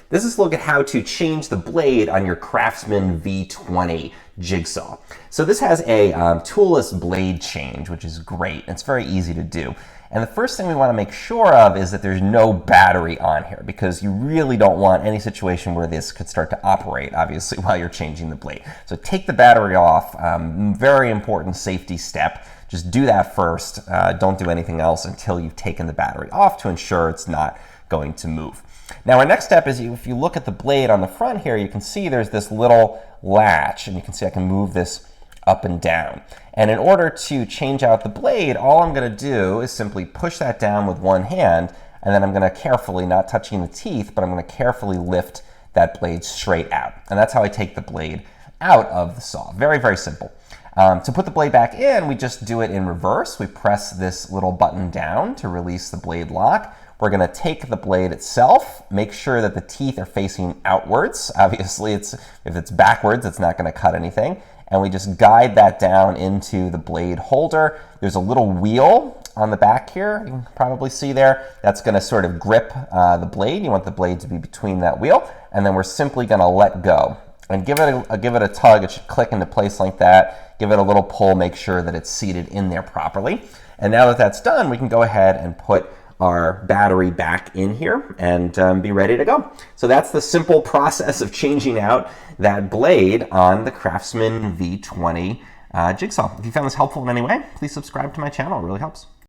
This is a look at how to change the blade on your Craftsman V20 Jigsaw. So this has a toolless blade change, which is great. It's very easy to do. And the first thing we want to make sure of is that there's no battery on here, because you really don't want any situation where this could start to operate, obviously, while you're changing the blade. So take the battery off. Very important safety step. Just do that first. Don't do anything else until you've taken the battery off to ensure it's not going to move. Now our next step is, if you look at the blade on the front here, you can see there's this little latch, and you can see I can move this up and down. And in order to change out the blade, all I'm going to do is simply push that down with one hand, and then I'm going to carefully, not touching the teeth, but I'm going to carefully lift that blade straight out. And that's how I take the blade out of the saw. Very, very simple. To put the blade back in, we just do it in reverse. We press this little button down to release the blade lock. We're going to take the blade itself, make sure that the teeth are facing outwards. Obviously, if it's backwards, it's not going to cut anything. And we just guide that down into the blade holder. There's a little wheel on the back here, you can probably see there. That's going to sort of grip the blade. You want the blade to be between that wheel. And then we're simply going to let go. And give it a tug. It should click into place like that. Give it a little pull, make sure that it's seated in there properly. And now that that's done, we can go ahead and put our battery back in here and be ready to go. So that's the simple process of changing out that blade on the Craftsman V20 Jigsaw. If you found this helpful in any way, please subscribe to my channel. It really helps.